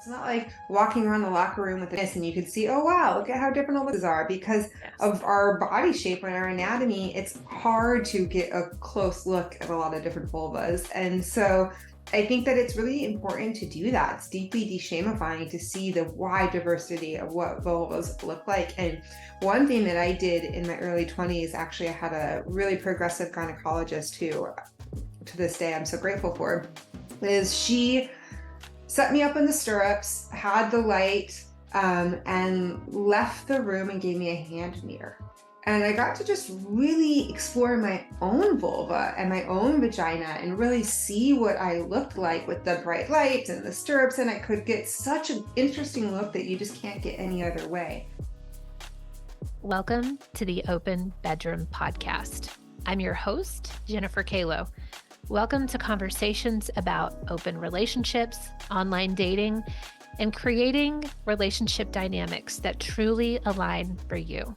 It's not like walking around the locker room with this and you can see, oh, wow, look at how different all these are. Because of our body shape and our anatomy, it's hard to get a close look at a lot of different vulvas. And so I think that it's really important to do that. It's deeply de-shamifying to see the wide diversity of what vulvas look like. And one thing that I did in my early 20s, actually, I had a really progressive gynecologist who, to this day, I'm so grateful for, is she set me up in the stirrups, had the light, and left the room and gave me a hand mirror. And I got to just really explore my own vulva and my own vagina and really see what I looked like with the bright lights and the stirrups. And I could get such an interesting look that you just can't get any other way. Welcome to the Open Bedroom Podcast. I'm your host, Jennifer Kaylo. Welcome to conversations about open relationships, online dating, and creating relationship dynamics that truly align for you.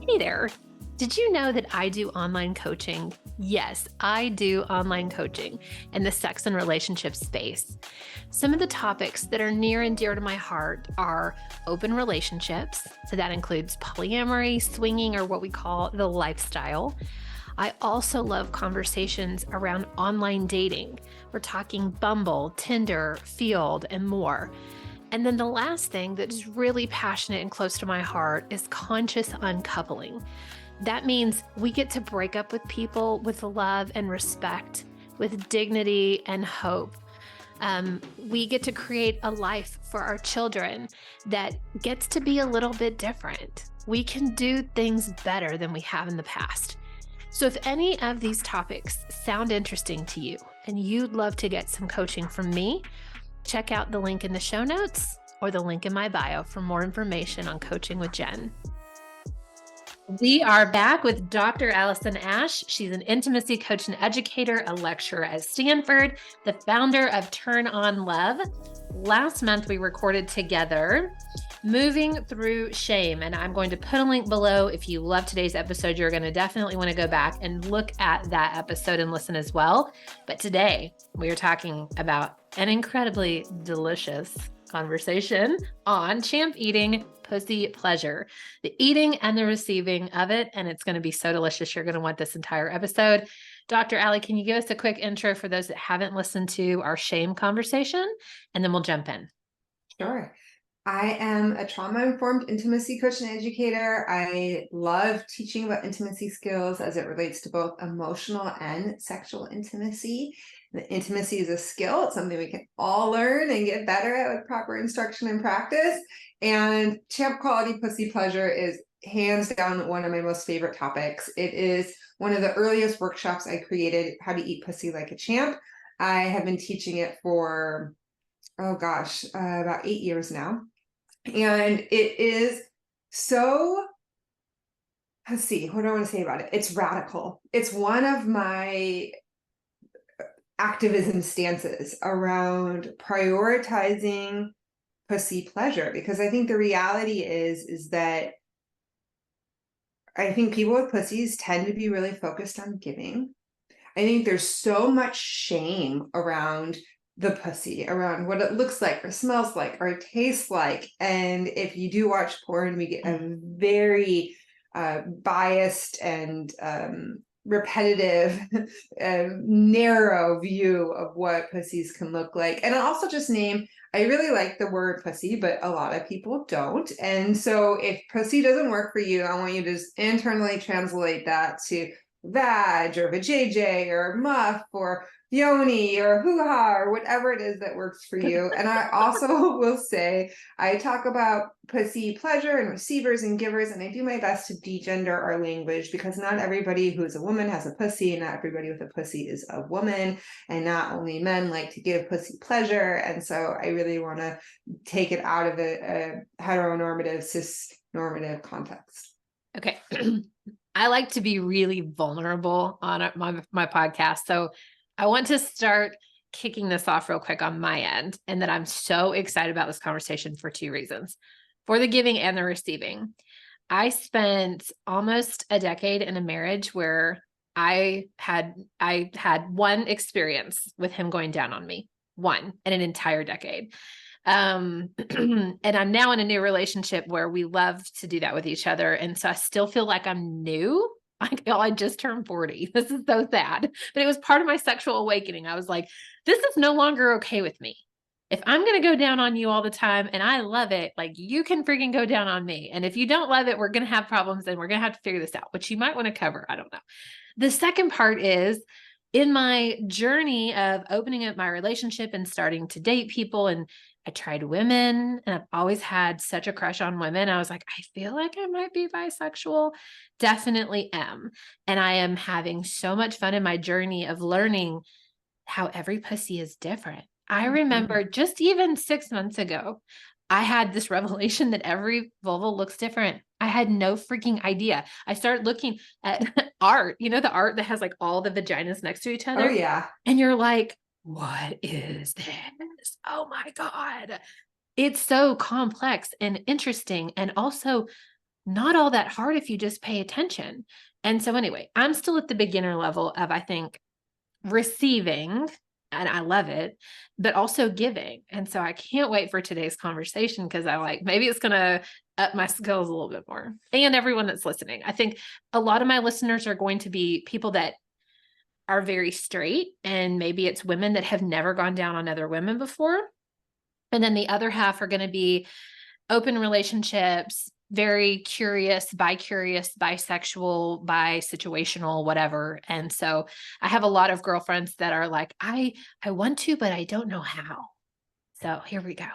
Hey there. Did you know that I do online coaching? Yes, I do online coaching in the sex and relationship space. Some of the topics that are near and dear to my heart are open relationships. So that includes polyamory, swinging, or what we call the lifestyle. I also love conversations around online dating. We're talking Bumble, Tinder, Field, and more. And then the last thing that is really passionate and close to my heart is conscious uncoupling. That means we get to break up with people with love and respect, with dignity and hope. We get to create a life for our children that gets to be a little bit different. We can do things better than we have in the past. So if any of these topics sound interesting to you and you'd love to get some coaching from me, check out the link in the show notes or the link in my bio for more information on coaching with Jen. We are back with Dr. Alison Ash. She's an intimacy coach and educator, a lecturer at Stanford, the founder of Turn On Love. Last month, we recorded together Moving Through Shame, and I'm going to put a link below. If you love today's episode, you're going to definitely want to go back and look at that episode and listen as well. But today, we are talking about an incredibly delicious conversation on champ eating, pussy pleasure, the eating and the receiving of it. And it's going to be so delicious. You're going to want this entire episode. Dr. Allie, can you give us a quick intro for those that haven't listened to our shame conversation? And then we'll jump in. Sure. I am a trauma-informed intimacy coach and educator. I love teaching about intimacy skills as it relates to both emotional and sexual intimacy. The intimacy is a skill. It's something we can all learn and get better at with proper instruction and practice. And champ quality pussy pleasure is hands down one of my most favorite topics. It is one of the earliest workshops I created, How to Eat Pussy Like a Champ. I have been teaching it for, about 8 years now. And it is so, let's see, what do I want to say about it? It's radical. It's one of my activism stances around prioritizing pussy pleasure, because I think the reality is that I think people with pussies tend to be really focused on giving. I think there's so much shame around the pussy, around what it looks like or smells like or tastes like. And if you do watch porn, we get a very biased and repetitive, narrow view of what pussies can look like. And I'll also just name, I really like the word pussy, but a lot of people don't. And so if pussy doesn't work for you, I want you to just internally translate that to vag or vajayjay or muff or yoni or hoo-ha or whatever it is that works for you. And I also will say, I talk about pussy pleasure and receivers and givers, and I do my best to degender our language, because not everybody who is a woman has a pussy, and not everybody with a pussy is a woman, and not only men like to give pussy pleasure. And so I really want to take it out of a heteronormative, cis-normative context. Okay. I like to be really vulnerable on my podcast. So I want to start kicking this off real quick on my end, and that I'm so excited about this conversation for two reasons. For the giving and the receiving. I spent almost a decade in a marriage where I had one experience with him going down on me. one in an entire decade. And I'm now in a new relationship where we love to do that with each other. And so I still feel like I'm new. Like, oh, I just turned 40. This is so sad. But it was part of my sexual awakening. I was like, this is no longer okay with me. If I'm going to go down on you all the time and I love it, like you can freaking go down on me. And if you don't love it, we're going to have problems and we're going to have to figure this out, which you might want to cover. I don't know. The second part is in my journey of opening up my relationship and starting to date people, and I tried women and I've always had such a crush on women. I was like, I feel like I might be bisexual. Definitely am. And I am having so much fun in my journey of learning how every pussy is different. I remember just even 6 months ago, I had this revelation that every vulva looks different. I had no freaking idea. I started looking at art, you know, the art that has like all the vaginas next to each other. Oh, yeah. And you're like, what is this? Oh my God. It's so complex and interesting and also not all that hard if you just pay attention. And so anyway, I'm still at the beginner level of, I think, receiving, and I love it, but also giving. And so I can't wait for today's conversation because I like, maybe it's going to up my skills a little bit more. And everyone that's listening, I think a lot of my listeners are going to be people that are very straight, and maybe it's women that have never gone down on other women before. And then the other half are going to be open relationships, very curious, bisexual, bisituational, whatever. And so I have a lot of girlfriends that are like, I want to, but I don't know how. So here we go.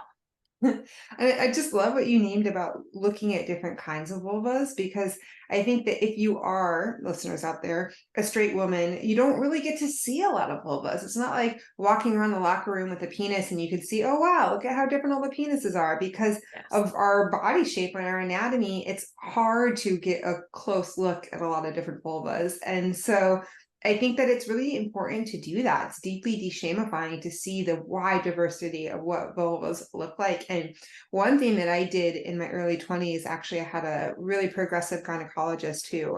I just love what you named about looking at different kinds of vulvas, because I think that if you are, listeners out there, a straight woman, you don't really get to see a lot of vulvas. It's not like walking around the locker room with a penis and you can see, oh, wow, look at how different all the penises are. Because of our body shape and our anatomy, it's hard to get a close look at a lot of different vulvas. And so I think that it's really important to do that. It's deeply de-shamifying to see the wide diversity of what vulvas look like. And one thing that I did in my early 20s, actually, I had a really progressive gynecologist who,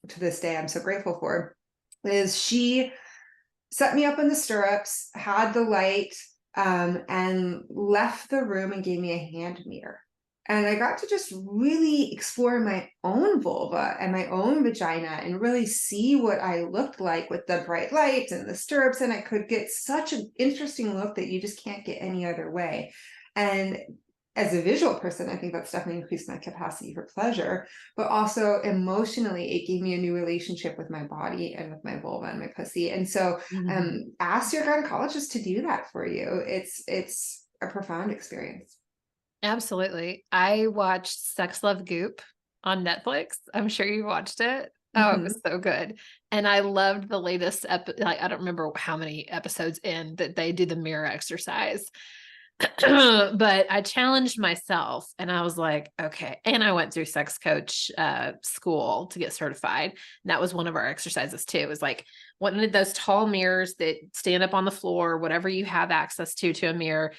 to this day, I'm so grateful for, is she set me up in the stirrups, had the light, and left the room and gave me a hand mirror. And I got to just really explore my own vulva and my own vagina and really see what I looked like with the bright light and the stirrups. And I could get such an interesting look that you just can't get any other way. And as a visual person, I think that's definitely increased my capacity for pleasure, but also emotionally, it gave me a new relationship with my body and with my vulva and my pussy. And so ask your gynecologist to do that for you. It's a profound experience. Absolutely. I watched Sex Love Goop on Netflix. I'm sure you watched it. Oh, it was so good. And I loved the latest like, I don't remember how many episodes in that they do the mirror exercise. But I challenged myself and I was like, okay. And I went through sex coach school to get certified. And that was one of our exercises too. It was like one of those tall mirrors that stand up on the floor, whatever you have access to a mirror.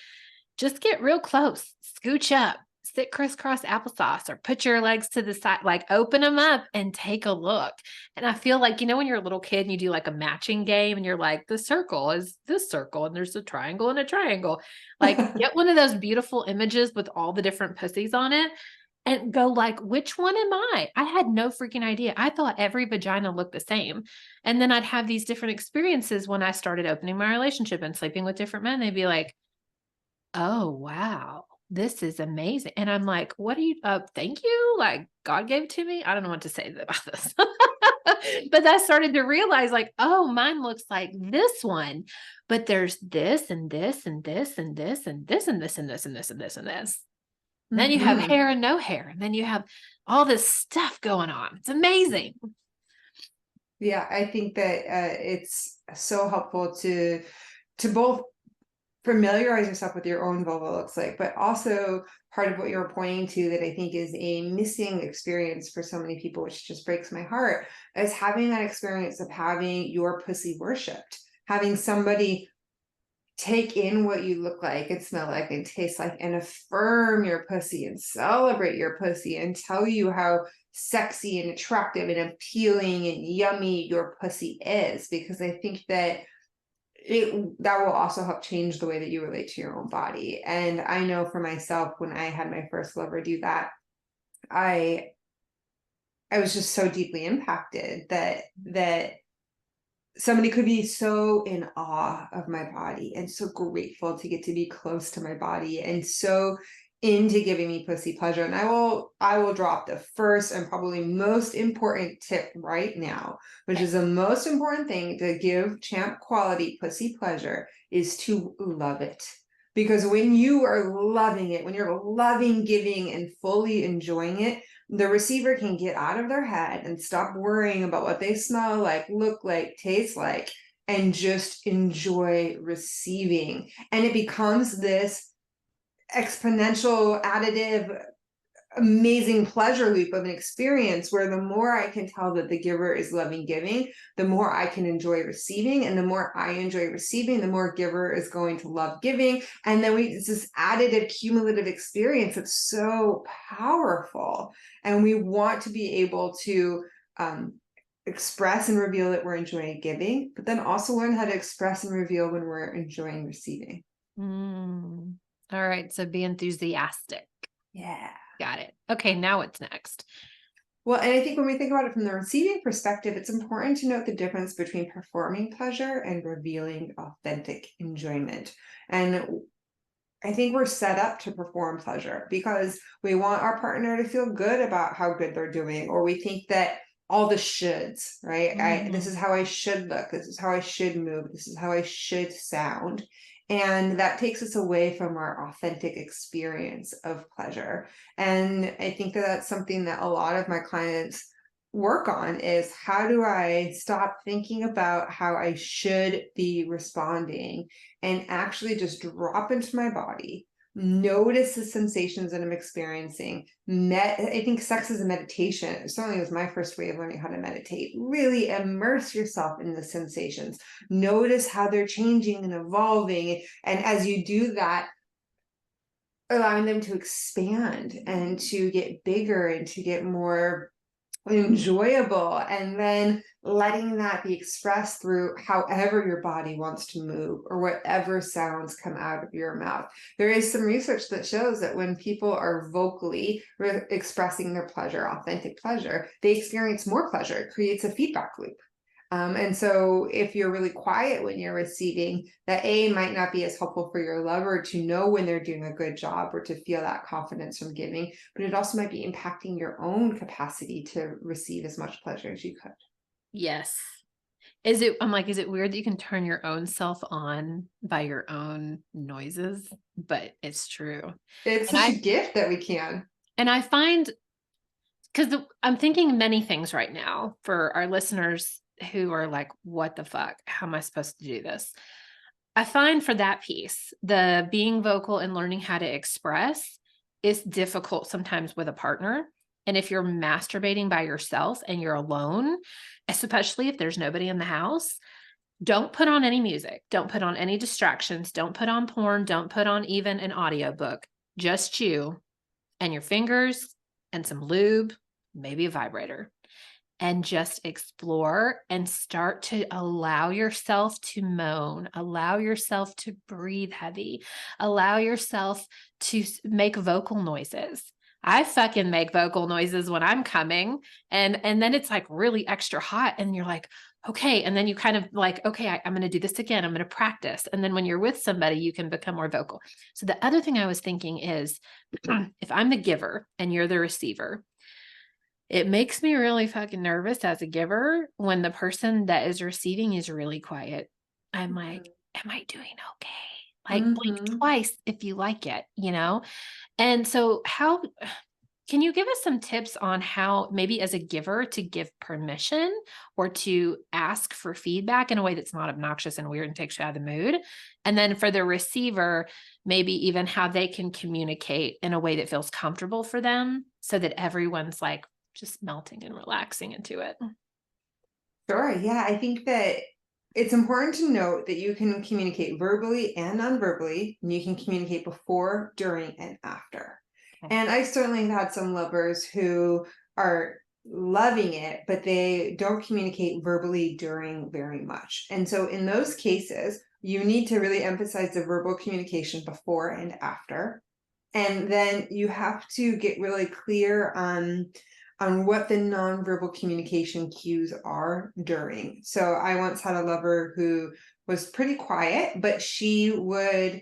Just get real close, scooch up, sit crisscross applesauce, or put your legs to the side, like open them up and take a look. And I feel like, you know, when you're a little kid and you do like a matching game and you're like, the circle is this circle and there's a triangle and a triangle. Like get one of those beautiful images with all the different pussies on it and go like, which one am I? I had no freaking idea. I thought every vagina looked the same. And then I'd have these different experiences when I started opening my relationship and sleeping with different men. They'd be like, oh, wow, this is amazing. And I'm like, what are you, thank you. Like God gave it to me. I don't know what to say about this, but I started to realize like, oh, mine looks like this one, but there's this and this and this and this and this and this and this and this and this and this. And then you have hair and no hair. And then you have all this stuff going on. It's amazing. Yeah, I think that it's so helpful to both familiarize yourself with your own vulva looks like, but also part of what you're pointing to that I think is a missing experience for so many people, which just breaks my heart, is having that experience of having your pussy worshipped, having somebody take in what you look like and smell like and taste like and affirm your pussy and celebrate your pussy and tell you how sexy and attractive and appealing and yummy your pussy is. Because I think that that will also help change the way that you relate to your own body. And I know for myself, when I had my first lover do that, I was just so deeply impacted that somebody could be so in awe of my body and so grateful to get to be close to my body and so into giving me pussy pleasure. And I will drop the first and probably most important tip right now, which is the most important thing to give champ quality pussy pleasure, is to love it. Because when you are loving it, when you're loving giving and fully enjoying it, the receiver can get out of their head and stop worrying about what they smell like, look like, taste like, and just enjoy receiving. And it becomes this exponential, additive, amazing pleasure loop of an experience where the more I can tell that the giver is loving giving, the more I can enjoy receiving. And the more I enjoy receiving, the more giver is going to love giving. And then it's this additive, cumulative experience that's so powerful. And we want to be able to express and reveal that we're enjoying giving, but then also learn how to express and reveal when we're enjoying receiving. All right. So be enthusiastic. Yeah. Got it. Okay. Now what's next? Well, and I think when we think about it from the receiving perspective, it's important to note the difference between performing pleasure and revealing authentic enjoyment. And I think we're set up to perform pleasure because we want our partner to feel good about how good they're doing, or we think that all the shoulds, right? This is how I should look. This is how I should move. This is how I should sound. And that takes us away from our authentic experience of pleasure. And I think that that's something that a lot of my clients work on, is how do I stop thinking about how I should be responding and actually just drop into my body, notice the sensations that I'm experiencing. I think sex is a meditation. It certainly was my first way of learning how to meditate. Really immerse yourself in the sensations. Notice how they're changing and evolving. And as you do that, allowing them to expand and to get bigger and to get more enjoyable, and then letting that be expressed through however your body wants to move or whatever sounds come out of your mouth. There is some research that shows that when people are vocally expressing their pleasure, authentic pleasure, they experience more pleasure. It creates a feedback loop. And so if you're really quiet when you're receiving, that might not be as helpful for your lover to know when they're doing a good job or to feel that confidence from giving, but it also might be impacting your own capacity to receive as much pleasure as you could. Yes. Is it weird that you can turn your own self on by your own noises? But it's true. It's such a gift that we can. And I find, because I'm thinking many things right now for our listeners who are like, what the fuck? How am I supposed to do this? I find for that piece, the being vocal and learning how to express is difficult sometimes with a partner. And if you're masturbating by yourself and you're alone, especially if there's nobody in the house, don't put on any music. Don't put on any distractions. Don't put on porn. Don't put on even an audiobook. Just you and your fingers and some lube, maybe a vibrator. And just explore and start to allow yourself to moan, allow yourself to breathe heavy, allow yourself to make vocal noises. I fucking make vocal noises when I'm coming, and then it's like really extra hot and you're like, okay. And then you kind of like, okay, I'm going to do this again. I'm going to practice. And then when you're with somebody, you can become more vocal. So the other thing I was thinking is if I'm the giver and you're the receiver, it makes me really fucking nervous as a giver when the person that is receiving is really quiet. I'm like, am I doing okay? Like blink twice if you like it, you know? And so how can you give us some tips on how maybe as a giver to give permission or to ask for feedback in a way that's not obnoxious and weird and takes you out of the mood? And then for the receiver, maybe even how they can communicate in a way that feels comfortable for them so that everyone's like, just melting and relaxing into it. Sure. Yeah. I think that it's important to note that you can communicate verbally and non-verbally, and you can communicate before, during, and after. Okay. And I certainly have had some lovers who are loving it, but they don't communicate verbally during very much. And so in those cases, you need to really emphasize the verbal communication before and after. And then you have to get really clear on what the nonverbal communication cues are during. So I once had a lover who was pretty quiet, but she would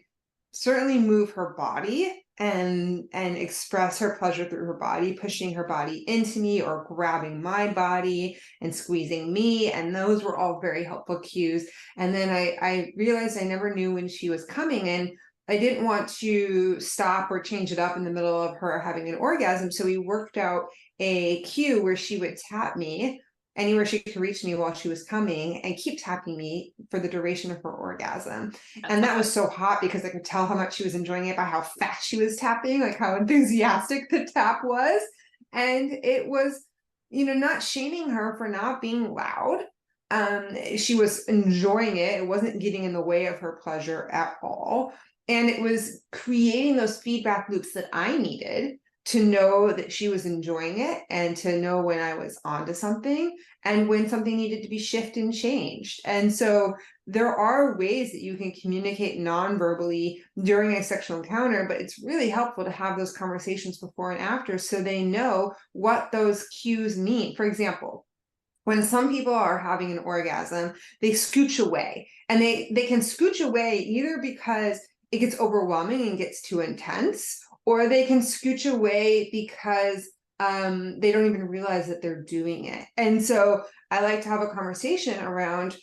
certainly move her body and express her pleasure through her body, pushing her body into me or grabbing my body and squeezing me. And those were all very helpful cues. And then I realized I never knew when she was coming, and I didn't want to stop or change it up in the middle of her having an orgasm. So we worked out a cue where she would tap me anywhere she could reach me while she was coming and keep tapping me for the duration of her orgasm. And that was so hot because I could tell how much she was enjoying it by how fast she was tapping, like how enthusiastic the tap was. And it was, not shaming her for not being loud. She was enjoying it. It wasn't getting in the way of her pleasure at all. And it was creating those feedback loops that I needed to know that she was enjoying it and to know when I was onto something and when something needed to be shifted and changed. And so there are ways that you can communicate non-verbally during a sexual encounter, but it's really helpful to have those conversations before and after so they know what those cues mean. For example, when some people are having an orgasm, they scooch away, and they can scooch away either because it gets overwhelming and gets too intense, or they can scooch away because they don't even realize that they're doing it. And so I like to have a conversation around,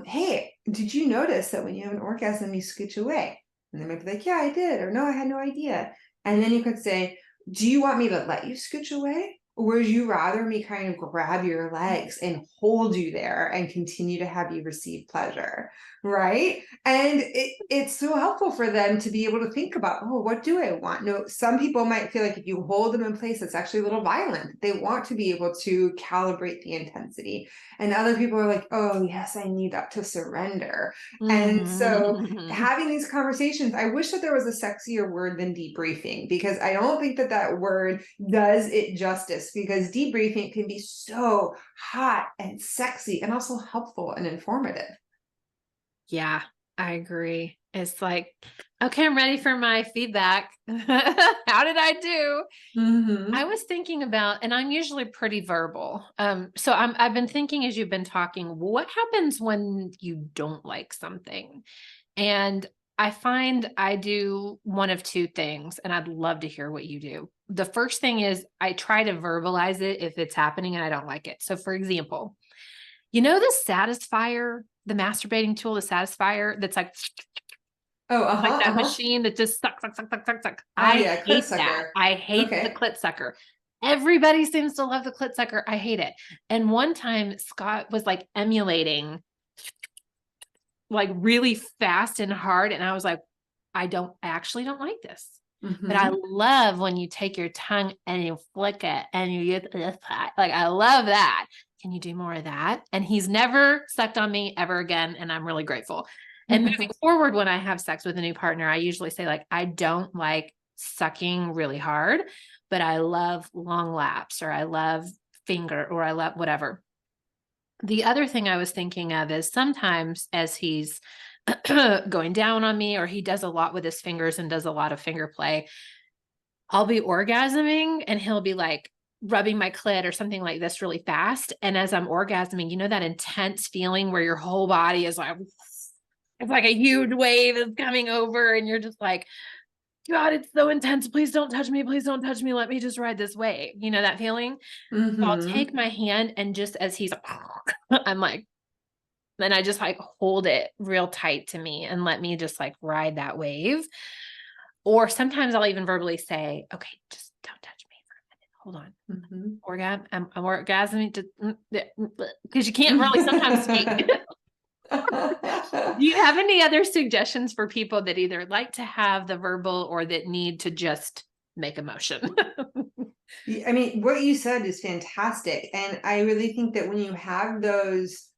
hey, did you notice that when you have an orgasm, you scooch away? And they might be like, yeah, I did, or no, I had no idea. And then you could say, do you want me to let you scooch away? Or would you rather me kind of grab your legs and hold you there and continue to have you receive pleasure, right? And it's so helpful for them to be able to think about, oh, what do I want? No, some people might feel like if you hold them in place, it's actually a little violent. They want to be able to calibrate the intensity. And other people are like, oh, yes, I need that to surrender. And so having these conversations, I wish that there was a sexier word than debriefing, because I don't think that word does it justice, because debriefing can be so hot and sexy and also helpful and informative. Yeah, I agree. It's like, okay, I'm ready for my feedback. How did I do? I was thinking about, and I'm usually pretty verbal. So I've been thinking as you've been talking, what happens when you don't like something? And I find I do one of two things, and I'd love to hear what you do. The first thing is I try to verbalize it if it's happening and I don't like it. So for example, the satisfier, the masturbating tool, the satisfier that's like, like that machine that just suck. I yeah, clit hate that. sucker. I hate the clit sucker. Everybody seems to love the clit sucker. I hate it. And one time Scott was like emulating like really fast and hard. And I was like, I actually don't like this. But I love when you take your tongue and you flick it and you get this, like, I love that. Can you do more of that? And he's never sucked on me ever again. And I'm really grateful. And moving forward, when I have sex with a new partner, I usually say, like, I don't like sucking really hard, but I love long laps, or I love finger, or I love whatever. The other thing I was thinking of is sometimes as he's going down on me, or he does a lot with his fingers and does a lot of finger play, I'll be orgasming and he'll be like rubbing my clit or something like this really fast. And as I'm orgasming, that intense feeling where your whole body is like, it's like a huge wave is coming over and you're just like, God, it's so intense. Please don't touch me. Please don't touch me. Let me just ride this wave. That feeling? I'll take my hand, and just as he's, I'm like, then I just like hold it real tight to me and let me just like ride that wave. Or sometimes I'll even verbally say, okay, just don't touch me for a minute. Hold on. I'm orgasming, because you can't really sometimes speak. Do you have any other suggestions for people that either like to have the verbal or that need to just make a motion? I mean, what you said is fantastic. And I really think that when you have those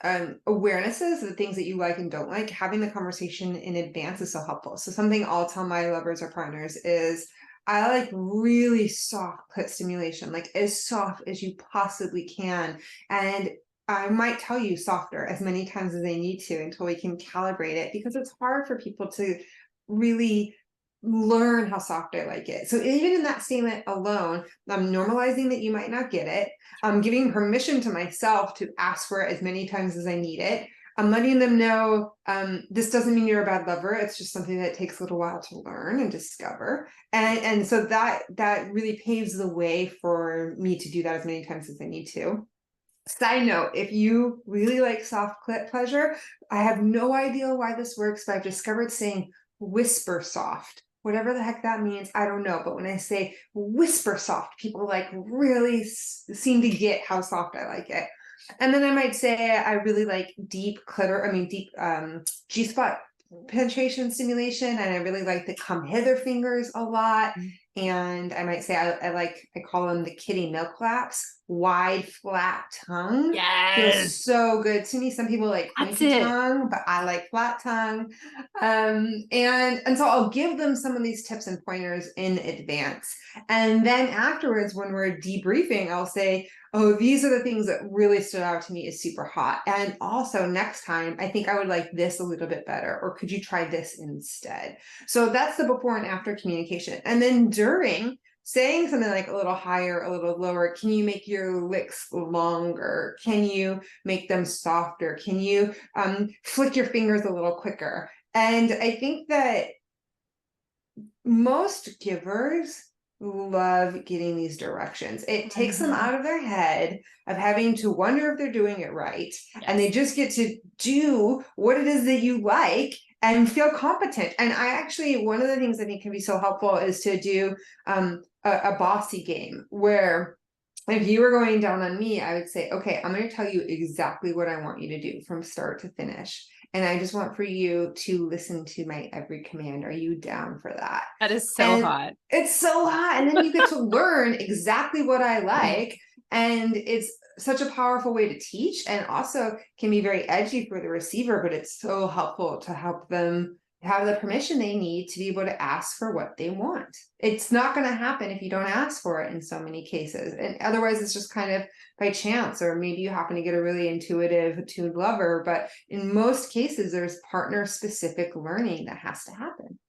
awarenesses of the things that you like and don't like, having the conversation in advance is so helpful. So something I'll tell my lovers or partners is, I like really soft clit stimulation, like as soft as you possibly can. And I might tell you softer as many times as I need to until we can calibrate it, because it's hard for people to really learn how soft I like it. So even in that statement alone, I'm normalizing that you might not get it. I'm giving permission to myself to ask for it as many times as I need it. I'm letting them know this doesn't mean you're a bad lover. It's just something that takes a little while to learn and discover. And so that really paves the way for me to do that as many times as I need to. Side note, if you really like soft clit pleasure, I have no idea why this works, but I've discovered saying whisper soft. Whatever the heck that means, I don't know. But when I say whisper soft, people like really seem to get how soft I like it. And then I might say I really like deep G-spot penetration stimulation, and I really like the come hither fingers a lot. And I might say I call them the kitty milk laps. Wide, flat tongue. Yes. Feels so good to me. Some people like pointy tongue, but I like flat tongue. And so I'll give them some of these tips and pointers in advance. And then afterwards, when we're debriefing, I'll say, oh, these are the things that really stood out to me as super hot. And also next time, I think I would like this a little bit better, or could you try this instead? So that's the before and after communication. And then during, saying something like a little higher, a little lower. Can you make your licks longer? Can you make them softer? Can you flick your fingers a little quicker? And I think that most givers love getting these directions. It takes them out of their head of having to wonder if they're doing it right. Yes. And they just get to do what it is that you like and feel competent. And I actually, one of the things I think can be so helpful is to do a bossy game, where if you were going down on me, I would say, okay, I'm going to tell you exactly what I want you to do from start to finish. And I just want for you to listen to my every command. Are you down for that? That is so hot. It's so hot. And then you get to learn exactly what I like. And it's such a powerful way to teach, and also can be very edgy for the receiver, but it's so helpful to help them have the permission they need to be able to ask for what they want. It's not going to happen if you don't ask for it in so many cases. And otherwise it's just kind of by chance, or maybe you happen to get a really intuitive, attuned lover. But in most cases, there's partner specific learning that has to happen.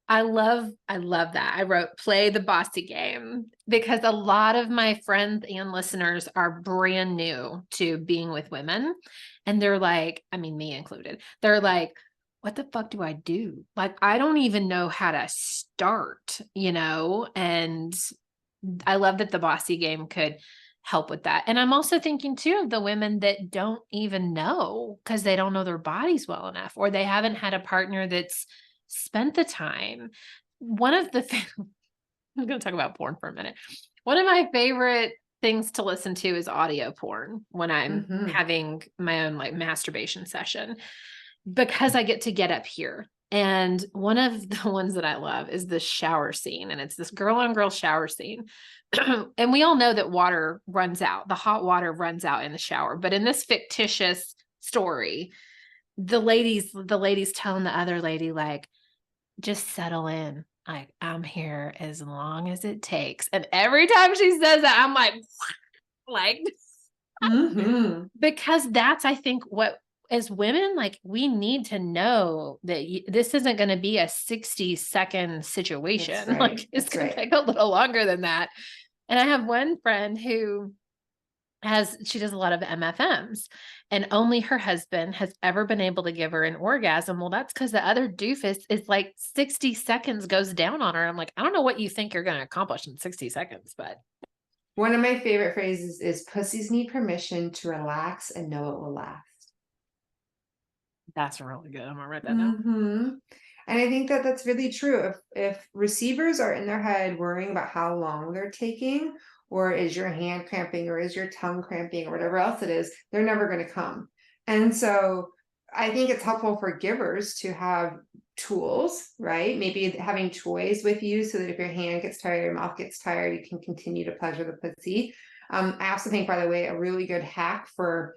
I love that. I wrote play the bossy game, because a lot of my friends and listeners are brand new to being with women. And they're like, I mean, me included, they're like, what the fuck do I do? Like, I don't even know how to start, and I love that the bossy game could help with that. And I'm also thinking too of the women that don't even know, because they don't know their bodies well enough, or they haven't had a partner that's spent the time. One of the things, I'm going to talk about porn for a minute. One of my favorite things to listen to is audio porn when I'm having my own like masturbation session, because I get to get up here. And one of the ones that I love is the shower scene. And it's this girl on girl shower scene. And we all know that water runs out. The hot water runs out in the shower. But in this fictitious story, the lady's telling the other lady, like, just settle in. Like, I'm here as long as it takes. And every time she says that, I'm like, because that's, I think, what, as women, like, we need to know that this isn't going to be a 60-second situation. Right. Like, it's going to take a little longer than that. And I have one friend who she does a lot of MFMs, and only her husband has ever been able to give her an orgasm. Well, that's because the other doofus is like 60 seconds goes down on her. I'm like, I don't know what you think you're going to accomplish in 60 seconds, but. One of my favorite phrases is pussies need permission to relax and know it will last. That's really good. I'm going to write that down. And I think that that's really true. If receivers are in their head worrying about how long they're taking, or is your hand cramping, or is your tongue cramping, or whatever else it is, they're never going to come. And so I think it's helpful for givers to have tools, right? Maybe having toys with you so that if your hand gets tired, your mouth gets tired, you can continue to pleasure the pussy. I also think, by the way, a really good hack for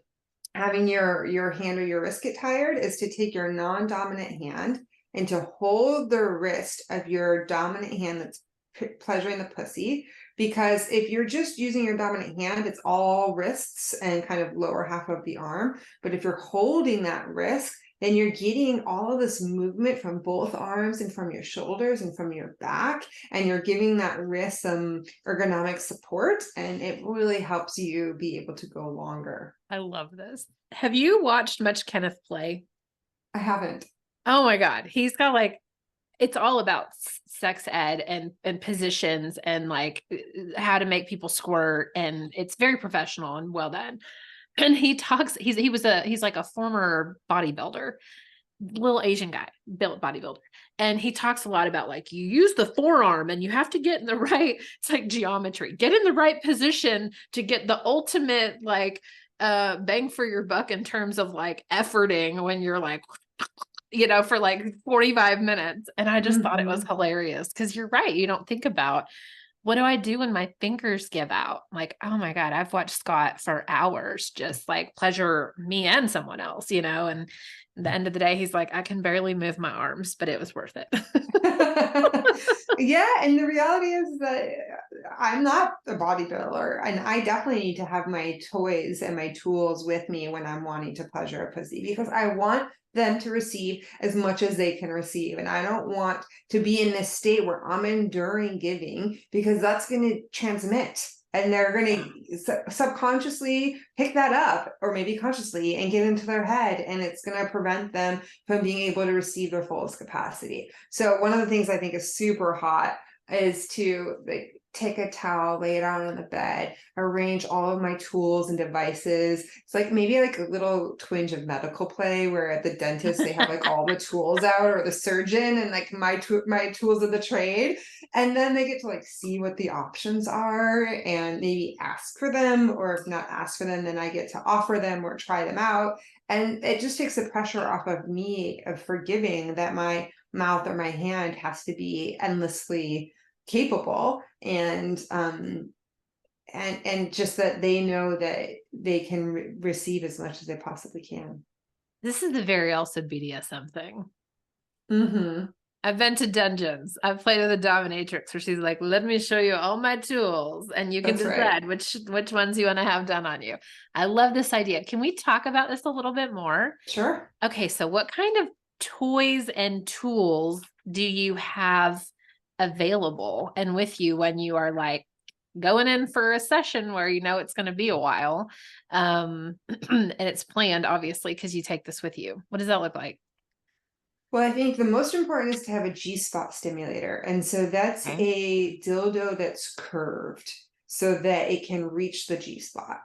having your hand or your wrist get tired is to take your non-dominant hand and to hold the wrist of your dominant hand that's pleasuring the pussy, because if you're just using your dominant hand, it's all wrists and kind of lower half of the arm. But if you're holding that wrist, then you're getting all of this movement from both arms and from your shoulders and from your back, and you're giving that wrist some ergonomic support, and it really helps you be able to go longer. I love this. Have you watched much Kenneth play? I haven't. Oh my God. He's got like, it's all about sex ed and positions and like how to make people squirt. And it's very professional and well done. And he talks, he's like a former bodybuilder, little Asian guy, built bodybuilder. And he talks a lot about like, you use the forearm and you have to get in the right, it's like geometry, get in the right position to get the ultimate like bang for your buck in terms of like efforting when you're like, for like 45 minutes. And I just thought it was hilarious because you're right. You don't think about, what do I do when my fingers give out? Like, oh my God, I've watched Scott for hours, just like pleasure me and someone else, and at the end of the day, he's like, I can barely move my arms, but it was worth it. Yeah. And the reality is that I'm not a bodybuilder, and I definitely need to have my toys and my tools with me when I'm wanting to pleasure a pussy, because I want them to receive as much as they can receive. And I don't want to be in this state where I'm enduring giving, because that's going to transmit, and they're going to subconsciously pick that up, or maybe consciously, and get into their head. And it's going to prevent them from being able to receive their fullest capacity. So one of the things I think is super hot is to like take a towel, lay it out on the bed, arrange all of my tools and devices. It's like maybe like a little twinge of medical play where at the dentist they have like all the tools out, or the surgeon, and like my tools of the trade. And then they get to like see what the options are and maybe ask for them, or if not ask for them, then I get to offer them or try them out. And it just takes the pressure off of me of forgiving that my mouth or my hand has to be endlessly capable, and just that they know that they can receive as much as they possibly can. This is the very also BDSM thing. Mm-hmm. I've been to dungeons. I've played with a dominatrix where she's like, let me show you all my tools and you can decide which ones you want to have done on you. I love this idea. Can we talk about this a little bit more? Sure. Okay. So what kind of toys and tools do you have available and with you when you are like going in for a session where it's going to be a while, and it's planned obviously because you take this with you? What does that look like? Well, I think the most important is to have a G-spot stimulator, and so that's a dildo that's curved so that it can reach the G-spot.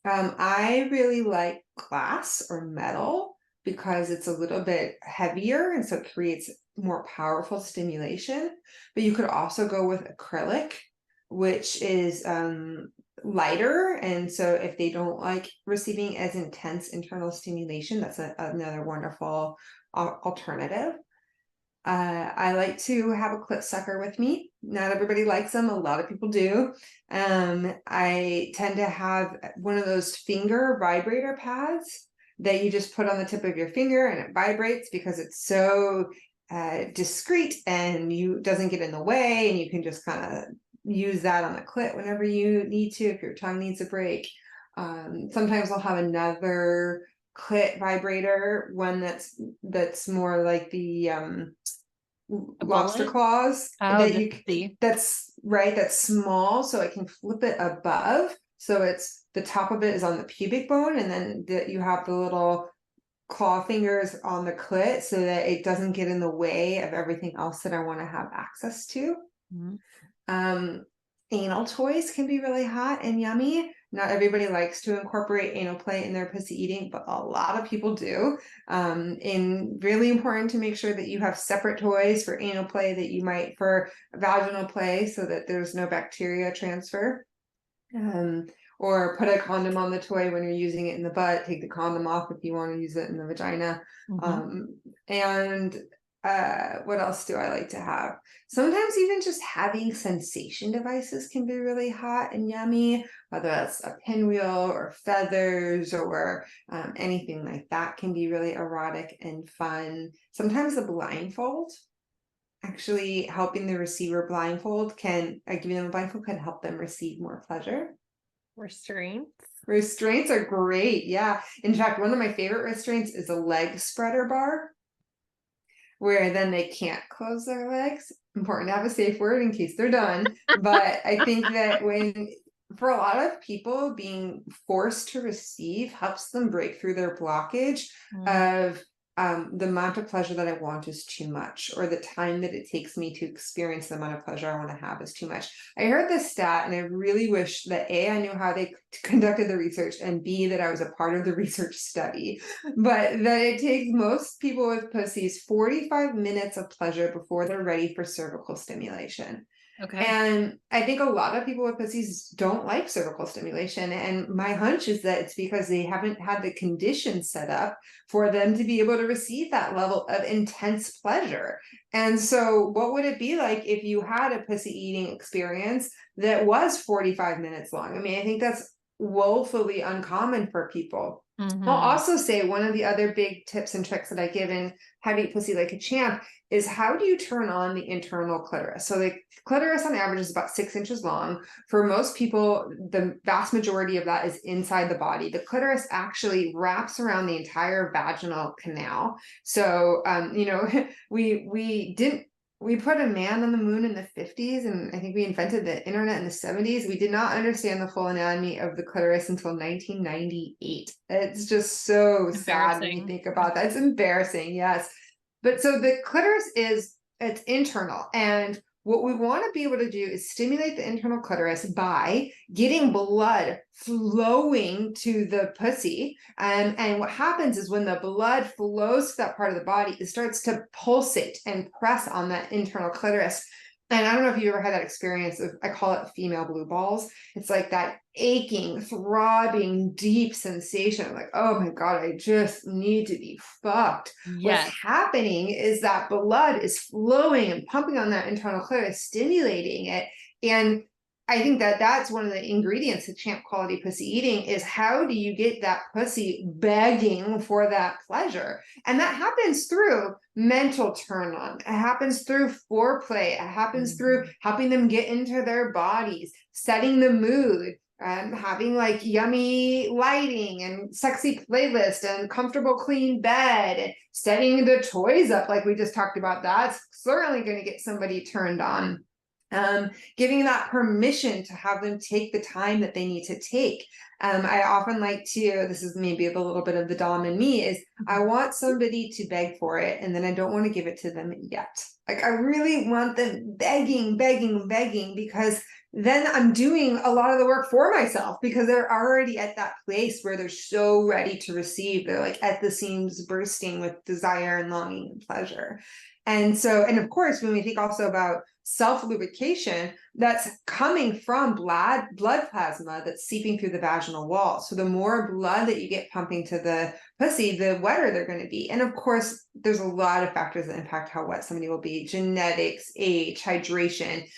I really like glass or metal because it's a little bit heavier, and so it creates more powerful stimulation. But you could also go with acrylic, which is lighter, and so if they don't like receiving as intense internal stimulation, that's another wonderful alternative. I like to have a clit sucker with me. Not everybody likes them. A lot of people do. I tend to have one of those finger vibrator pads that you just put on the tip of your finger, and it vibrates because it's so discreet and doesn't get in the way, and you can just kind of use that on the clit whenever you need to, if your tongue needs a break. Sometimes I'll have another clit vibrator, one that's more like the lobster claws, that's small, so I can flip it above, so it's the top of it is on the pubic bone, and then you have the little claw fingers on the clit so that it doesn't get in the way of everything else that I want to have access to. Anal toys can be really hot and yummy. Not everybody likes to incorporate anal play in their pussy eating, but a lot of people do. And really important to make sure that you have separate toys for anal play that you might for vaginal play, so that there's no bacteria transfer. Or put a condom on the toy when you're using it in the butt. Take the condom off if you want to use it in the vagina. And what else do I like to have? Sometimes even just having sensation devices can be really hot and yummy, whether that's a pinwheel or feathers or anything like that can be really erotic and fun. Sometimes a blindfold actually helping the receiver blindfold giving them a blindfold can help them receive more pleasure. Restraints. Restraints are great. Yeah. In fact, one of my favorite restraints is a leg spreader bar, where then they can't close their legs. Important to have a safe word in case they're done. But I think that for a lot of people, being forced to receive helps them break through their blockage of the amount of pleasure that I want is too much, or the time that it takes me to experience the amount of pleasure I want to have is too much. I heard this stat and I really wish that A, I knew how they conducted the research, and B, that I was a part of the research study, but that it takes most people with pussies 45 minutes of pleasure before they're ready for cervical stimulation. Okay. And I think a lot of people with pussies don't like cervical stimulation. And my hunch is that it's because they haven't had the conditions set up for them to be able to receive that level of intense pleasure. And so what would it be like if you had a pussy eating experience that was 45 minutes long? I mean, I think that's woefully uncommon for people. I'll also say one of the other big tips and tricks that I give in How to Eat Pussy Like a Champ is, how do you turn on the internal clitoris? So the clitoris on average is about 6 inches long. For most people, the vast majority of that is inside the body. The clitoris actually wraps around the entire vaginal canal. So, we put a man on the moon in the 50s, and I think we invented the internet in the 70s. We did not understand the full anatomy of the clitoris until 1998. It's just so sad when you think about that. It's embarrassing, yes. But so the clitoris it's internal, and what we want to be able to do is stimulate the internal clitoris by getting blood flowing to the pussy. And what happens is, when the blood flows to that part of the body, it starts to pulsate and press on that internal clitoris. And I don't know if you ever had that experience of, I call it female blue balls. It's like that aching, throbbing, deep sensation of like, oh my God, I just need to be fucked. Yes. What's happening is that blood is flowing and pumping on that internal clitoris, stimulating it. And I think that that's one of the ingredients to champ quality pussy eating, is how do you get that pussy begging for that pleasure? And that happens through mental turn on. It happens through foreplay. It happens through helping them get into their bodies, setting the mood, having like yummy lighting and sexy playlist and comfortable clean bed, and setting the toys up like we just talked about. That's certainly going to get somebody turned on. Giving that permission to have them take the time that they need to take. I often like to, this is maybe a little bit of the dom in me, is I want somebody to beg for it, and then I don't want to give it to them yet. Like, I really want them begging, because then I'm doing a lot of the work for myself, because they're already at that place where they're so ready to receive. They're like at the seams bursting with desire and longing and pleasure. And so, and of course, when we think also about self-lubrication, that's coming from blood plasma that's seeping through the vaginal wall. So the more blood that you get pumping to the pussy, the wetter they're going to be. And of course, there's a lot of factors that impact how wet somebody will be: genetics, age, hydration.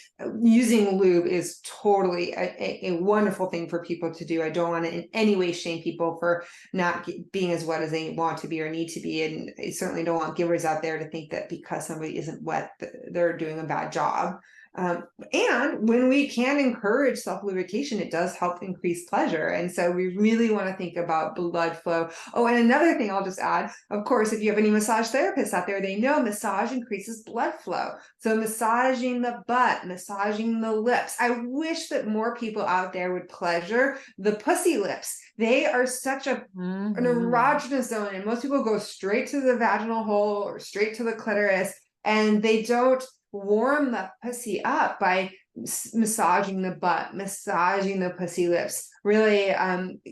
Using lube is totally a wonderful thing for people to do. I don't want to in any way shame people for not being as wet as they want to be or need to be. And I certainly don't want givers out there to think that because somebody isn't wet, they're doing a bad job. And when we can encourage self-lubrication, it does help increase pleasure. And so we really want to think about blood flow. Oh, and another thing I'll just add, of course, if you have any massage therapists out there, they know massage increases blood flow. So massaging the butt, massaging the lips. I wish that more people out there would pleasure the pussy lips. They are such an erogenous zone, and most people go straight to the vaginal hole or straight to the clitoris, and they don't warm the pussy up by massaging the butt, massaging the pussy lips, really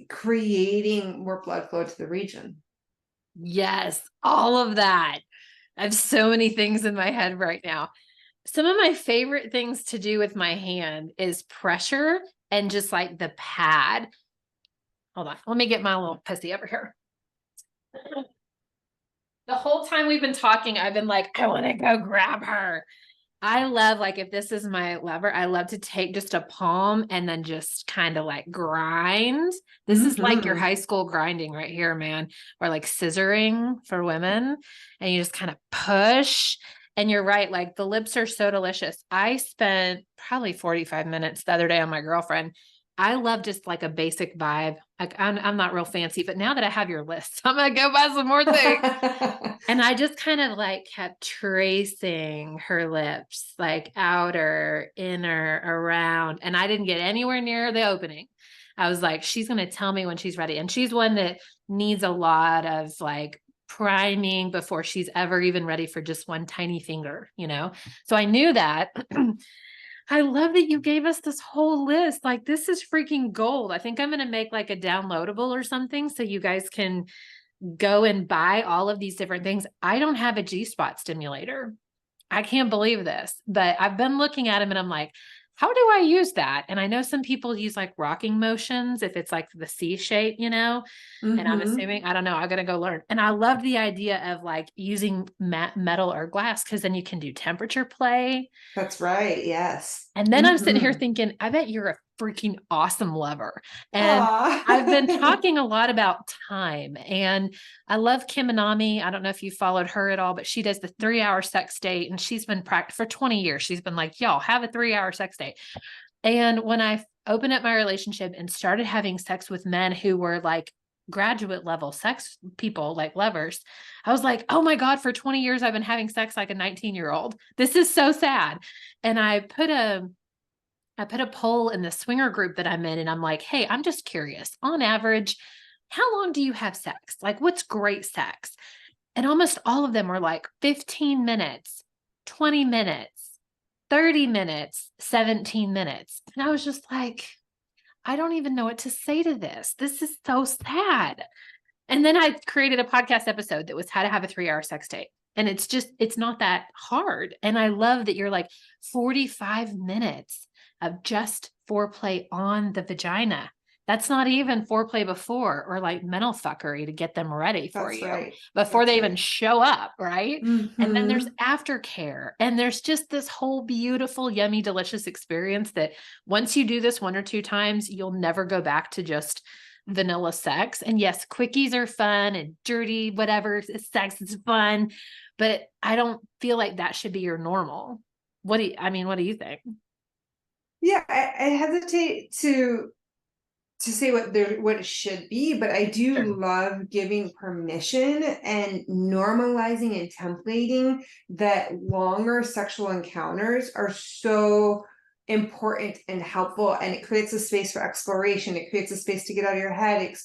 creating more blood flow to the region. Yes, all of that. I have so many things in my head right now. Some of my favorite things to do with my hand is pressure and just like the pad. Hold on. Let me get my little pussy over here. The whole time we've been talking, I've been like, I want to go grab her. I love, like, if this is my lever, I love to take just a palm and then just kind of like grind. This is like your high school grinding right here, man, or like scissoring for women. And you just kind of push And you're right. Like the lips are so delicious. I spent probably 45 minutes the other day on my girlfriend. I love just like a basic vibe. Like I'm not real fancy, but now that I have your list, I'm going to go buy some more things. And I just kind of like kept tracing her lips, like outer, inner, around. And I didn't get anywhere near the opening. I was like, she's going to tell me when she's ready. And she's one that needs a lot of like priming before she's ever even ready for just one tiny finger, you know? So I knew that. I love that you gave us this whole list. Like, this is freaking gold. I think I'm going to make like a downloadable or something so you guys can go and buy all of these different things. I don't have a G-spot stimulator. I can't believe this, but I've been looking at them and I'm like, how do I use that? And I know some people use like rocking motions if it's like the C shape, you know, and I'm assuming, I don't know, I'm going to go learn. And I love the idea of like using metal or glass because then you can do temperature play. That's right. Yes. And then I'm sitting here thinking, I bet you're a freaking awesome lover. And Aww. I've been talking a lot about time, and I love Kim Anami. I don't know if you followed her at all, but she does the 3-hour sex date, and she's been for 20 years. She's been like, y'all have a 3-hour sex date. And when I opened up my relationship and started having sex with men who were like graduate level sex people, like lovers, I was like, oh my God, for 20 years, I've been having sex like a 19-year-old. This is so sad. And I put a poll in the swinger group that I'm in, and I'm like, hey, I'm just curious, on average, how long do you have sex? Like, what's great sex? And almost all of them were like 15 minutes, 20 minutes, 30 minutes, 17 minutes. And I was just like, I don't even know what to say to this. This is so sad. And then I created a podcast episode that was how to have a 3-hour sex date. And it's not that hard. And I love that you're like 45 minutes of just foreplay on the vagina. That's not even foreplay before or like mental fuckery to get them ready for you before they even show up. Right. And then there's aftercare, and there's just this whole beautiful, yummy, delicious experience that once you do this 1 or 2 times, you'll never go back to just vanilla sex. And yes, quickies are fun and dirty, whatever, sex is fun, but I don't feel like that should be your normal. What do you think? Yeah, I hesitate to say what it should be, but I do love giving permission and normalizing and templating that longer sexual encounters are so important and helpful, and it creates a space for exploration. It creates a space to get out of your head. It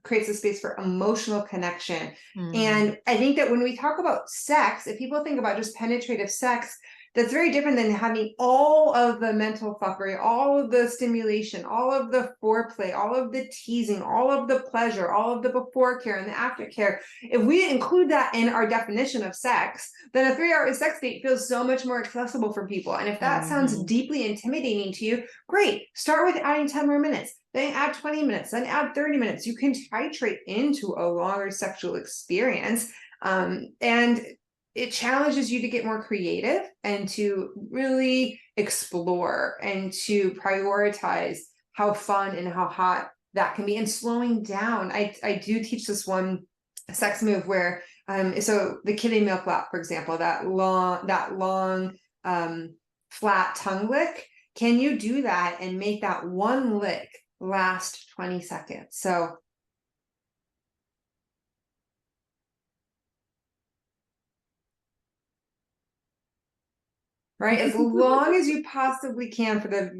creates a space for emotional connection. And I think that when we talk about sex, if people think about just penetrative sex, that's very different than having all of the mental fuckery, all of the stimulation, all of the foreplay, all of the teasing, all of the pleasure, all of the before care and the aftercare. If we include that in our definition of sex, then a 3-hour sex date feels so much more accessible for people. And if that sounds deeply intimidating to you, great. Start with adding 10 more minutes, then add 20 minutes, then add 30 minutes. You can titrate into a longer sexual experience. And it challenges you to get more creative and to really explore and to prioritize how fun and how hot that can be, and slowing down. I do teach this one sex move where so the kitty milk lap, for example, that long flat tongue lick, can you do that and make that one lick last 20 seconds? So right, as long as you possibly can, for the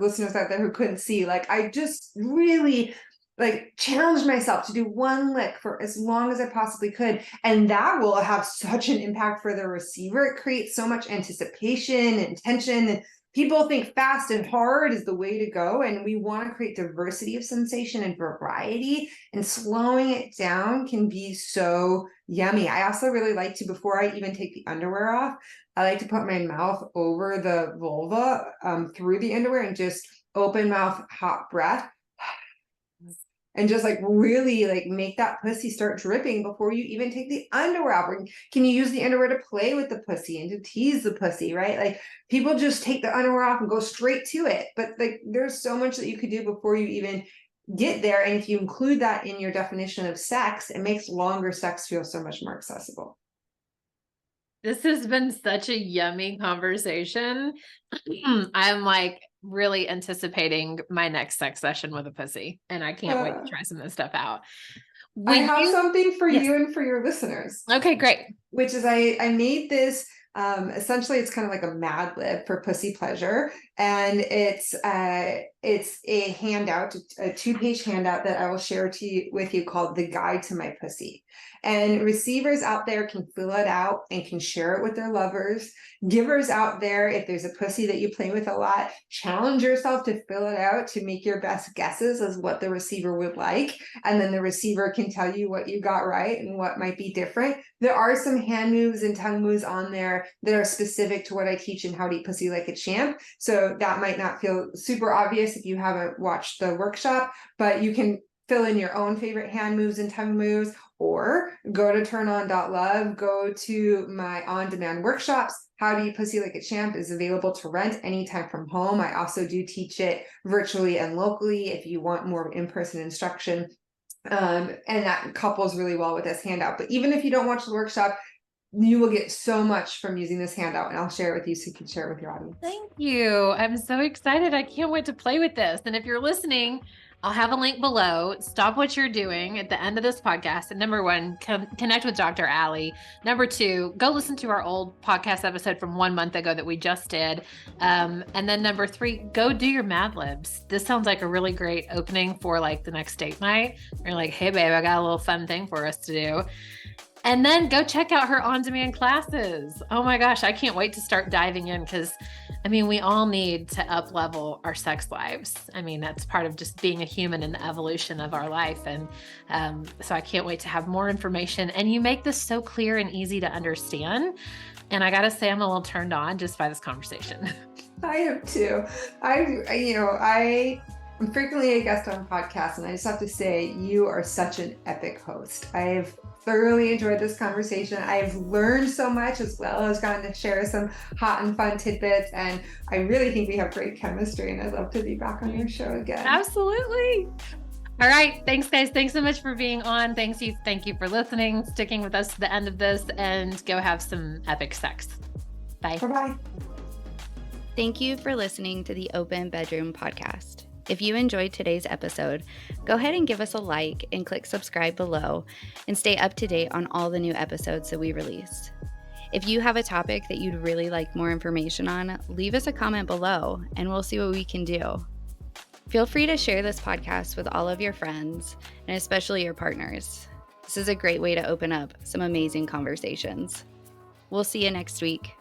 listeners out there who couldn't see, like I just really like challenged myself to do one lick for as long as I possibly could. And that will have such an impact for the receiver. It creates so much anticipation and tension, and people think fast and hard is the way to go. And we want to create diversity of sensation and variety, and slowing it down can be so yummy. I also really like to, before I even take the underwear off, I like to put my mouth over the vulva through the underwear and just open mouth, hot breath. And just like really like make that pussy start dripping before you even take the underwear off. Or can you use the underwear to play with the pussy and to tease the pussy, right? Like people just take the underwear off and go straight to it. But like there's so much that you could do before you even get there. And if you include that in your definition of sex, it makes longer sex feel so much more accessible. This has been such a yummy conversation. I'm like really anticipating my next sex session with a pussy, and I can't wait to try some of this stuff out. I have something for Yes. you and for your listeners. Okay, great. Which is I made this, essentially it's kind of like a Madlib for pussy pleasure. And it's a handout, a 2-page handout that I will share with you called The Guide to My Pussy. And receivers out there can fill it out and can share it with their lovers. Givers out there, if there's a pussy that you play with a lot, challenge yourself to fill it out to make your best guesses as what the receiver would like. And then the receiver can tell you what you got right and what might be different. There are some hand moves and tongue moves on there that are specific to what I teach in How to Eat Pussy Like a Champ. So that might not feel super obvious if you haven't watched the workshop, but you can fill in your own favorite hand moves and tongue moves, or go to turnon.love, go to my on-demand workshops. How to Eat Pussy Like a Champ is available to rent anytime from home. I also do teach it virtually and locally if you want more in-person instruction. And that couples really well with this handout. But even if you don't watch the workshop, you will get so much from using this handout, and I'll share it with you so you can share it with your audience. Thank you. I'm so excited. I can't wait to play with this. And if you're listening, I'll have a link below. Stop what you're doing at the end of this podcast. And number 1, connect with Dr. Allie. Number 2, go listen to our old podcast episode from 1 month ago that we just did. And then number 3, go do your Mad Libs. This sounds like a really great opening for like the next date night. You're like, hey babe, I got a little fun thing for us to do. And then go check out her on-demand classes. Oh my gosh, I can't wait to start diving in because, I mean, we all need to up-level our sex lives. I mean, that's part of just being a human and the evolution of our life. And so I can't wait to have more information. And you make this so clear and easy to understand. And I got to say, I'm a little turned on just by this conversation. I am too. I'm frequently a guest on podcasts, and I just have to say, you are such an epic host. I've thoroughly enjoyed this conversation. I've learned so much, as well as gotten to share some hot and fun tidbits, and I really think we have great chemistry, and I'd love to be back on your show again. Absolutely. All right. Thanks, guys. Thanks so much for being on. Thank you for listening, sticking with us to the end of this, and go have some epic sex. Bye. Bye-bye. Thank you for listening to the Open Bedroom Podcast. If you enjoyed today's episode, go ahead and give us a like and click subscribe below and stay up to date on all the new episodes that we release. If you have a topic that you'd really like more information on, leave us a comment below and we'll see what we can do. Feel free to share this podcast with all of your friends and especially your partners. This is a great way to open up some amazing conversations. We'll see you next week.